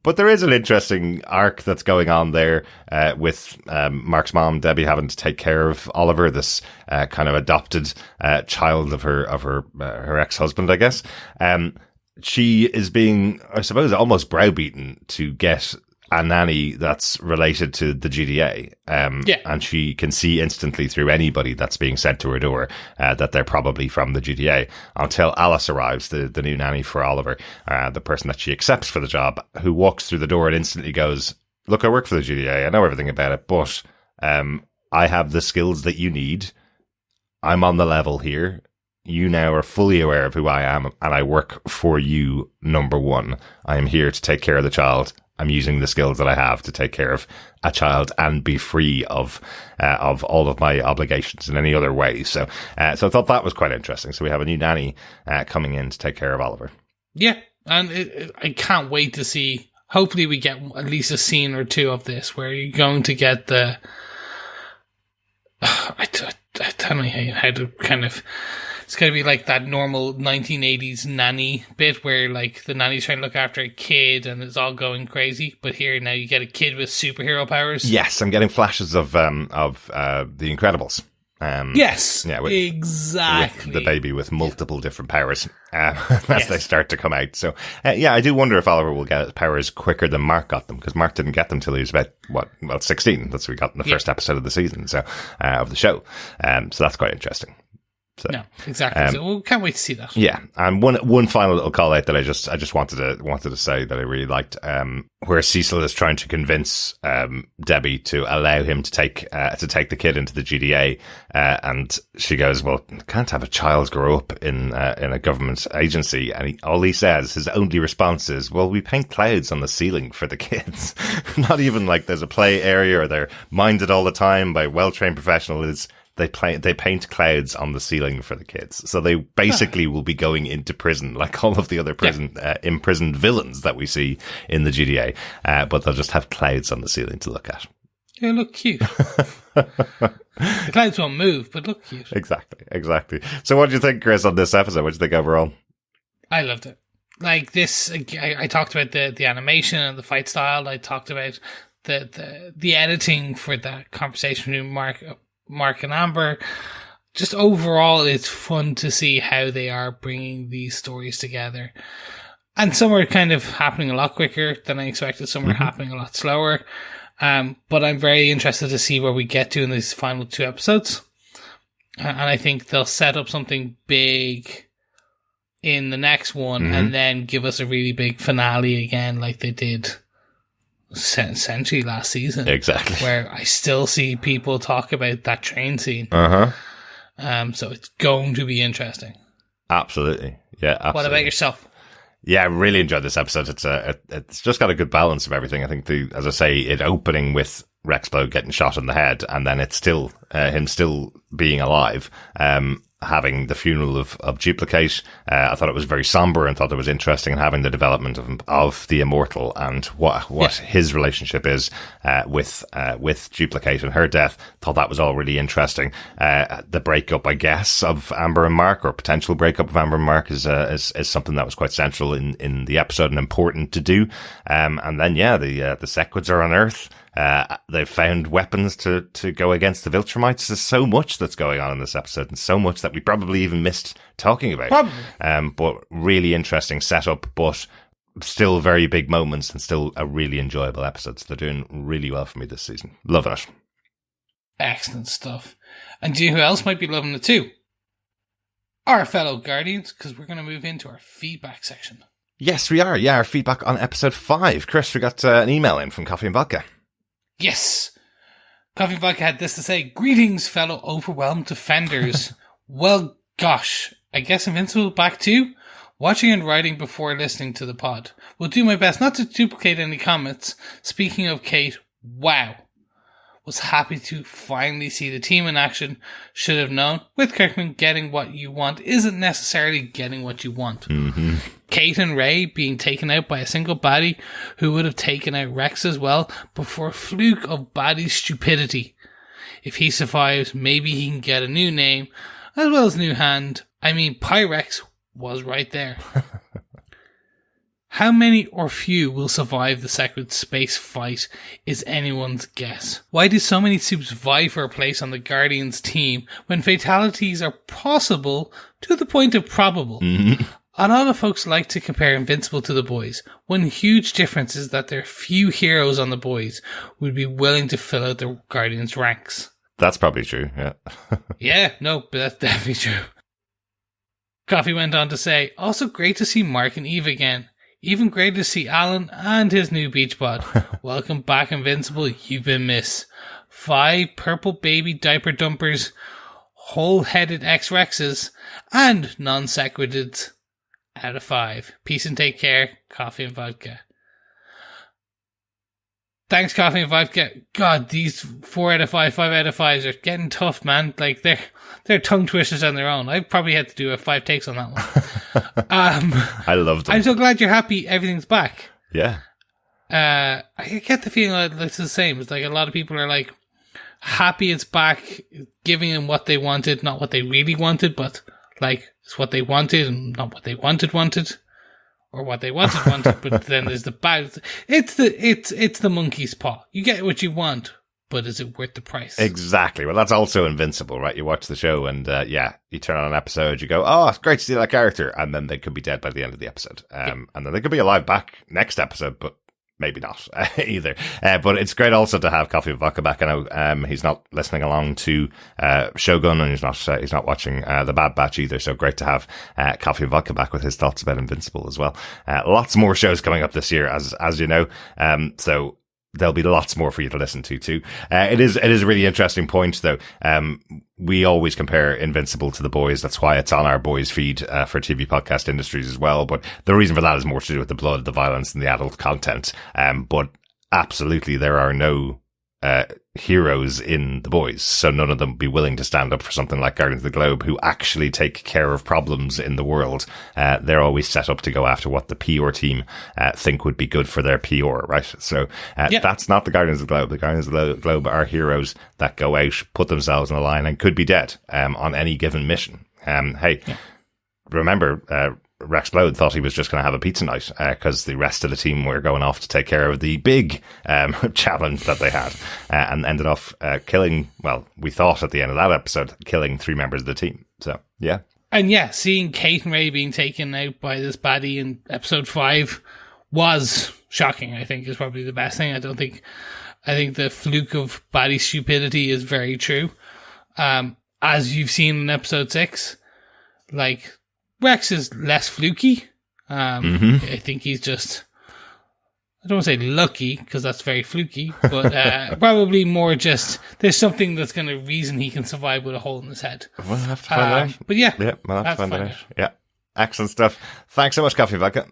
But there is an interesting arc that's going on there with Mark's mom, Debbie, having to take care of Oliver, this kind of adopted child of her ex-husband, I guess. She is being, I suppose, almost browbeaten to get a nanny that's related to the GDA. And she can see instantly through anybody that's being sent to her door that they're probably from the GDA, until Alice arrives, the new nanny for Oliver, the person that she accepts for the job, who walks through the door and instantly goes, look, I work for the GDA. I know everything about it, but I have the skills that you need. I'm on the level here. You now are fully aware of who I am, and I work for you, number one. I am here to take care of the child. I'm using the skills that I have to take care of a child and be free of all of my obligations in any other way. So I thought that was quite interesting. So we have a new nanny coming in to take care of Oliver. Yeah, and I can't wait to see. Hopefully, we get at least a scene or two of this where you're going to get the. I don't know how to kind of. It's going to be like that normal 1980s nanny bit where like the nanny's trying to look after a kid and it's all going crazy. But here now you get a kid with superhero powers. Yes, I'm getting flashes of The Incredibles. Yes, yeah, exactly. With the baby with multiple different powers as they start to come out. So, I do wonder if Oliver will get his powers quicker than Mark got them, because Mark didn't get them till he was about 16. That's what we got in the first episode of the season, so of the show. So that's quite interesting. So, no, exactly. So we can't wait to see that. Yeah, and one final little call out that I just wanted to say that I really liked, where Cecil is trying to convince Debbie to allow him to take the kid into the GDA, and she goes, "Well, can't have a child grow up in a government agency." And all he says, his only response is, "Well, we paint clouds on the ceiling for the kids." Not even like there's a play area or they're minded all the time by well-trained professionals. They paint clouds on the ceiling for the kids. So they basically will be going into prison like all of the other imprisoned villains that we see in the GDA. But they'll just have clouds on the ceiling to look at. Yeah, look cute. The clouds won't move, but look cute. Exactly. So what do you think, Chris, on this episode? What do you think overall? I loved it. Like this, I talked about the animation and the fight style. I talked about the editing for the conversation between Mark and Amber. Just overall, it's fun to see how they are bringing these stories together. And some are kind of happening a lot quicker than I expected. Some are happening a lot slower. But I'm very interested to see where we get to in these final 2 episodes. And I think they'll set up something big in the next one and then give us a really big finale again like they did essentially last season. Exactly. Where I still see people talk about that train scene. So it's going to be interesting. Absolutely. Yeah, absolutely. What about yourself? Yeah, I really enjoyed this episode. It's just got a good balance of everything. I think as I say, it opening with Rexplode getting shot in the head, and then it's still him still being alive. having the funeral of Duplicate. I thought it was very somber and thought it was interesting having the development of the Immortal and what his relationship is with Duplicate and her death. Thought that was all really interesting. The breakup, I guess, of Amber and Mark, or potential breakup of Amber and Mark, is something that was quite central in the episode and important to do. And then the Sequids are on Earth. They've found weapons to go against the Viltrumites. There's so much that's going on in this episode, and so much that we probably even missed talking about. Probably. But really interesting setup, but still very big moments, and still a really enjoyable episode. So they're doing really well for me this season. Loving it. Excellent stuff. And do you know who else might be loving it too? Our fellow Guardians, because we're going to move into our feedback section. Yes, we are. Yeah, our feedback on episode 5. Chris, we got an email in from Coffee and Vodka. Yes. Coffee and Vodka had this to say: "Greetings, fellow overwhelmed defenders. Well, gosh, I guess Invincible back too? Watching and writing before listening to the pod. Will do my best not to duplicate any comments. Speaking of Kate, wow. Was happy to finally see the team in action. Should have known, with Kirkman, getting what you want isn't necessarily getting what you want. Mm-hmm. Kate and Ray being taken out by a single baddie who would have taken out Rex as well, but for a fluke of baddie stupidity. If he survives, maybe he can get a new name, as well as a new hand. I mean, Pyrex was right there." How many or few will survive the second space fight is anyone's guess. Why do so many supes vie for a place on the Guardians team when fatalities are possible to the point of probable? Mm-hmm. A lot of folks like to compare Invincible to the boys. One huge difference is that there are few heroes on the boys who would be willing to fill out the Guardians' ranks. That's probably true, yeah. Yeah, no, but that's definitely true. Coffee went on to say, "Also great to see Mark and Eve again. Even greater to see Alan and his new beach bod. Welcome back, Invincible. You've been missed. 5 purple baby diaper dumpers, whole-headed X-Rexes, and non-sequiteds out of 5. Peace and take care. Coffee and Vodka." Thanks, Coffee and Vodka. God, these 4 out of 5, 5 out of 5s are getting tough, man. Like, they're tongue twisters on their own. I probably had to do 5 takes on that one. I love them. I'm so glad you're happy everything's back. Yeah. I get the feeling like it's the same. It's like a lot of people are like happy it's back, giving them what they wanted, not what they really wanted, but like it's what they wanted and not what they wanted. Or what they wanted, but then there's the bad. It's the monkey's paw. You get what you want, but is it worth the price? Exactly. Well, that's also Invincible, right? You watch the show and, you turn on an episode, you go, oh, it's great to see that character. And then they could be dead by the end of the episode. And then they could be alive back next episode, but maybe not either. But it's great also to have Coffee and Vodka back. I know he's not listening along to Shogun, and he's not watching The Bad Batch either. So great to have Coffee and Vodka back with his thoughts about Invincible as well. Lots more shows coming up this year, as you know. So there'll be lots more for you to listen to too. It is a really interesting point though. We always compare Invincible to The Boys. That's why it's on our Boys feed for TV Podcast Industries as well. But the reason for that is more to do with the blood, the violence, and the adult content. But absolutely, there are no heroes in The Boys, so none of them be willing to stand up for something like Guardians of the Globe, who actually take care of problems in the world. They're always set up to go after what the PR team think would be good for their PR, right? So that's not the Guardians of the Globe. The Guardians of the Globe are heroes that go out, put themselves on the line, and could be dead on any given mission. Remember, Rex Blode thought he was just going to have a pizza night because the rest of the team were going off to take care of the big challenge that they had, and ended off killing, well, we thought at the end of that episode, killing 3 members of the team. So, yeah. And yeah, seeing Kate and Ray being taken out by this baddie in episode 5 was shocking, I think, is probably the best thing. I think the fluke of baddie stupidity is very true. As you've seen in episode 6, like, Rex is less fluky. I think he's just, I don't want to say lucky, because that's very fluky, but probably more just, there's something that's going to reason he can survive with a hole in his head. We'll have to find out. But yeah, we'll have to find out. Yeah, excellent stuff. Thanks so much, Coffee Vodka.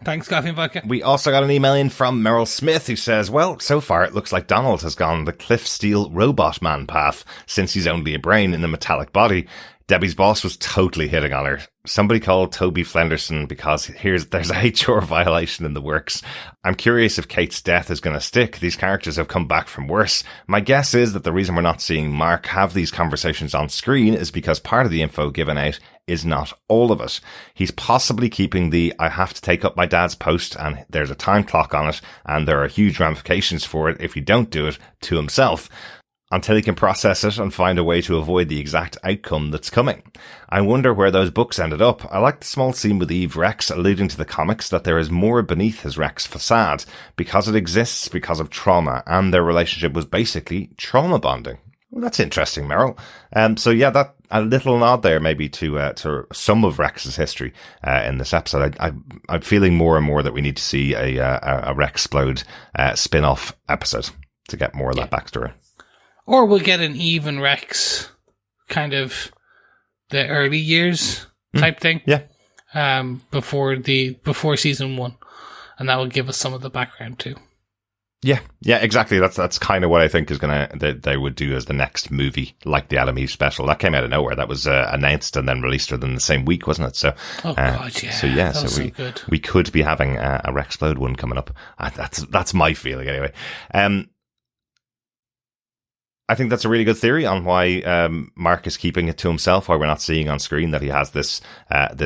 Thanks, Coffee and Vodka. We also got an email in from Meryl Smith who says, well, so far it looks like Donald has gone the Cliff Steele robot man path since he's only a brain in a metallic body. Debbie's boss was totally hitting on her. Somebody called Toby Flenderson because there's a HR violation in the works. I'm curious if Kate's death is going to stick. These characters have come back from worse. My guess is that the reason we're not seeing Mark have these conversations on screen is because part of the info given out is not all of it. He's possibly keeping the I have to take up my dad's post and there's a time clock on it and there are huge ramifications for it if you don't do it to himself, until he can process it and find a way to avoid the exact outcome that's coming. I wonder where those books ended up. I like the small scene with Eve Rex alluding to the comics that there is more beneath his Rex facade because it exists because of trauma, and their relationship was basically trauma bonding. Well, that's interesting, Meryl. So yeah, that a little nod there maybe to some of Rex's history in this episode. I'm feeling more and more that we need to see a Rexplode spin-off episode to get more of that backstory. Or we'll get an Eve and Rex kind of the early years type thing. Yeah. Before season 1. And that will give us some of the background too. Yeah, exactly. That's kind of what I think is they would do as the next movie, like the Adam Eve special. That came out of nowhere. That was announced and then released within the same week, wasn't it? So, God, yeah. So we could be having a Rexplode one coming up. That's my feeling anyway. I think that's a really good theory on why Mark is keeping it to himself, why we're not seeing on screen that he has this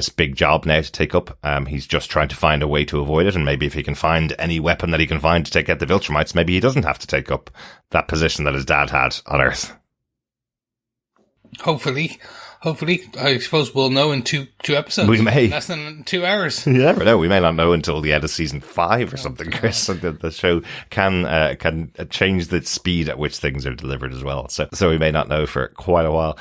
big job now to take up. He's just trying to find a way to avoid it, and maybe if he can find any weapon that he can find to take out the Viltrumites, maybe he doesn't have to take up that position that his dad had on Earth. Hopefully. I suppose we'll know in two episodes. We may. Less than 2 hours. You never know. We may not know until the end of season 5 or something, Chris. So the show can change the speed at which things are delivered as well. So we may not know for quite a while.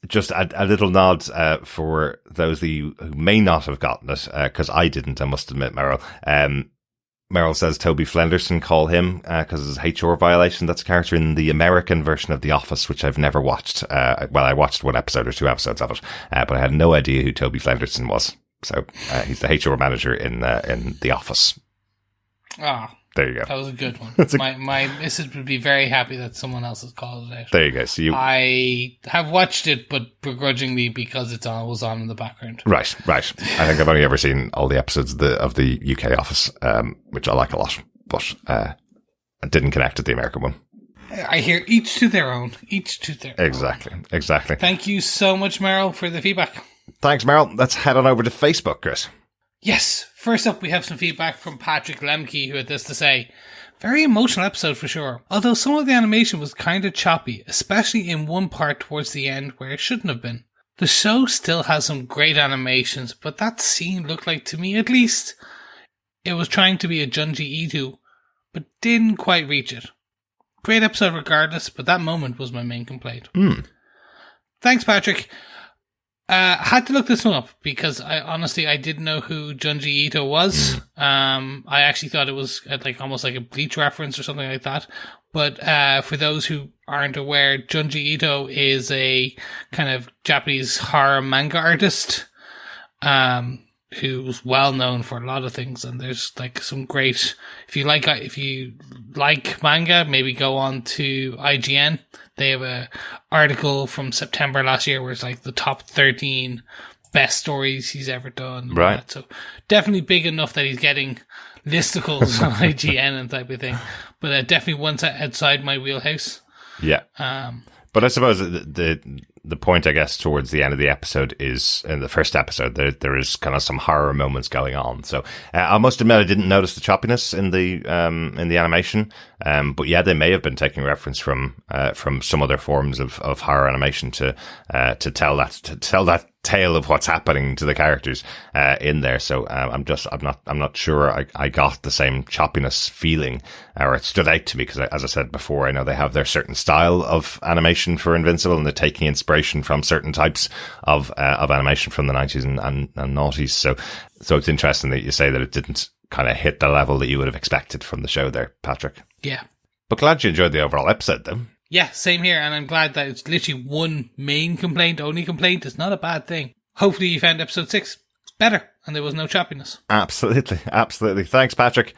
Just a little nod for those of you who may not have gotten it, because I didn't, I must admit, Meryl. Meryl says Toby Flenderson, call him, because it's HR violation. That's a character in the American version of The Office, which I've never watched. I watched 1 episode or 2 episodes of it, but I had no idea who Toby Flenderson was. So, he's the HR manager in The Office. Ah. There you go. That was a good one. My missus would be very happy that someone else has called it out. There you go. So I have watched it, but begrudgingly because was on in the background. Right. I think I've only ever seen all the episodes of the UK Office, which I like a lot, but I didn't connect to the American one. I hear each to their own. Exactly. Thank you so much, Meryl, for the feedback. Thanks, Meryl. Let's head on over to Facebook, Chris. Yes. First up, we have some feedback from Patrick Lemke, who had this to say. Very emotional episode for sure. Although some of the animation was kind of choppy, especially in one part towards the end where it shouldn't have been. The show still has some great animations, but that scene looked like, to me at least, it was trying to be a Junji Ito, but didn't quite reach it. Great episode regardless, but that moment was my main complaint. Thanks, Patrick. Had to look this one up because I didn't know who Junji Ito was. I actually thought it was almost like a Bleach reference or something like that. But for those who aren't aware, Junji Ito is a kind of Japanese horror manga artist who's well known for a lot of things. And there's some great. If you like manga, maybe go on to IGN. They have a article from September last year where it's the top 13 best stories he's ever done. Right. So definitely big enough that he's getting listicles on IGN and type of thing. But definitely one outside my wheelhouse. Yeah. But I suppose the point, I guess, towards the end of the episode is, in the first episode, there is kind of some horror moments going on. So I must admit I didn't notice the choppiness in the animation. But yeah, they may have been taking reference from some other forms of horror animation to tell that tale of what's happening to the characters in there. So I'm not sure I got the same choppiness feeling, or it stood out to me because, as I said before, I know they have their certain style of animation for Invincible, and they're taking inspiration from certain types of animation from the 90s and noughties. So it's interesting that you say that it didn't kind of hit the level that you would have expected from the show there, Patrick. Yeah. But glad you enjoyed the overall episode, though. Yeah, same here, and I'm glad that it's literally one main complaint, only complaint. It's not a bad thing. Hopefully you found episode 6 better, and there was no choppiness. Absolutely. Thanks, Patrick.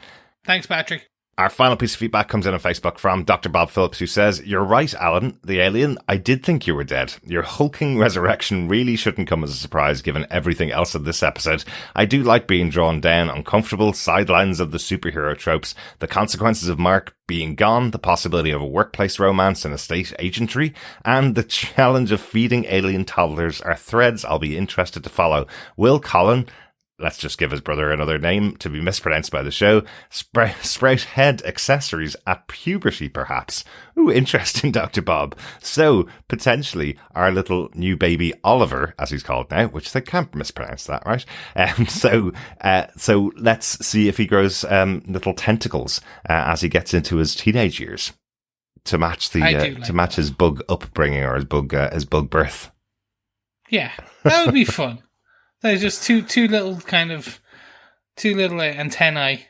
Our final piece of feedback comes in on Facebook from Dr. Bob Phillips, who says, "You're right, Alan, the alien. I did think you were dead. Your hulking resurrection really shouldn't come as a surprise given everything else in this episode. I do like being drawn down uncomfortable sidelines of the superhero tropes, the consequences of Mark being gone, the possibility of a workplace romance and estate agentry, and the challenge of feeding alien toddlers are threads I'll be interested to follow. Will Colin," let's just give his brother another name to be mispronounced by the show, "sprout head accessories at puberty, perhaps?" Ooh, interesting, Dr. Bob. So, potentially, our little new baby Oliver, as he's called now, which they can't mispronounce that, right? So let's see if he grows little tentacles as he gets into his teenage years to match match his bug upbringing or his bug birth. Yeah, that would be fun. There's just two little antennae.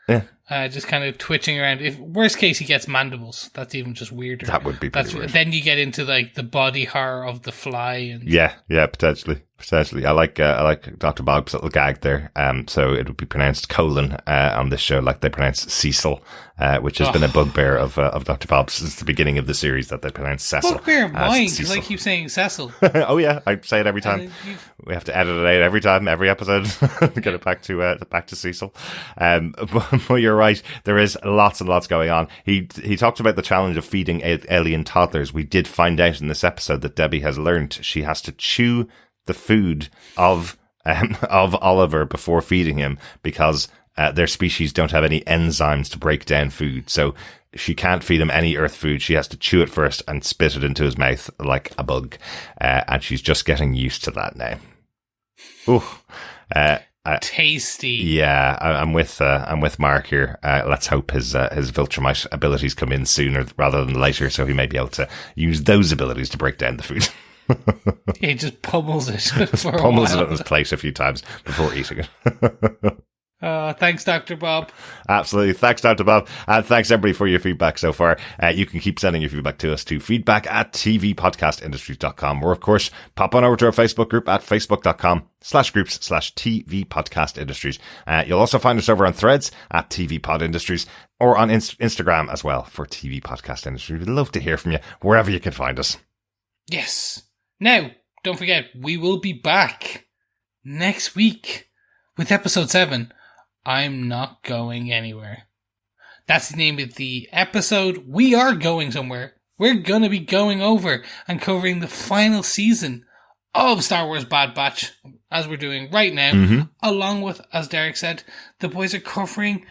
Yeah. Just kind of twitching around. If worst case he gets mandibles, that's even just weirder. That would be pretty weird. Then you get into like the body horror of the fly and yeah, potentially. I like Dr. Bob's little gag there. So it would be pronounced colon on this show, like they pronounce Cecil, which has been a bugbear of Dr. Bob's since the beginning of the series, that they pronounce Cecil. Bugbear of mine, because I keep saying Cecil. Oh yeah, I say it every time. We have to edit it out every time, every episode, get it back to Cecil. But you're right. There is lots and lots going on. He talked about the challenge of feeding alien toddlers. We did find out in this episode that Debbie has learned she has to chew the food of Oliver before feeding him because their species don't have any enzymes to break down food. So she can't feed him any earth food. She has to chew it first and spit it into his mouth like a bug. And she's just getting used to that now. Ooh. Tasty. Yeah, I'm with Mark here. Let's hope his Viltrumite abilities come in sooner rather than later, so he may be able to use those abilities to break down the food. He just pummels it pummels it on his plate a few times before eating it. Thanks, Dr. Bob. Absolutely. Thanks, Dr. Bob. And thanks, everybody, for your feedback so far. You can keep sending your feedback to us to feedback@tvpodcastindustries.com, or, of course, pop on over to our Facebook group at facebook.com/groups/tvpodcastindustries. You'll also find us over on Threads at tvpodindustries, or on Instagram as well for TV Podcast Industries. We'd love to hear from you wherever you can find us. Yes. Now, don't forget, we will be back next week with episode 7. I'm not going anywhere. That's the name of the episode. We are going somewhere. We're going to be going over and covering the final season of Star Wars Bad Batch, as we're doing right now, along with, as Derek said, the boys are covering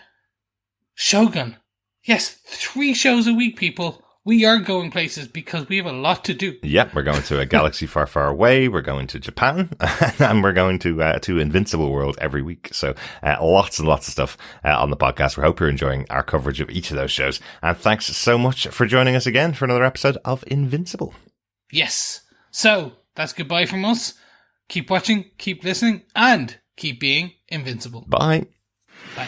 Shogun. Yes, 3 shows a week, people. We are going places because we have a lot to do. Yeah, we're going to a galaxy far, far away. We're going to Japan, and we're going to Invincible World every week. So lots and lots of stuff on the podcast. We hope you're enjoying our coverage of each of those shows. And thanks so much for joining us again for another episode of Invincible. Yes. So that's goodbye from us. Keep watching, keep listening, and keep being invincible. Bye. Bye.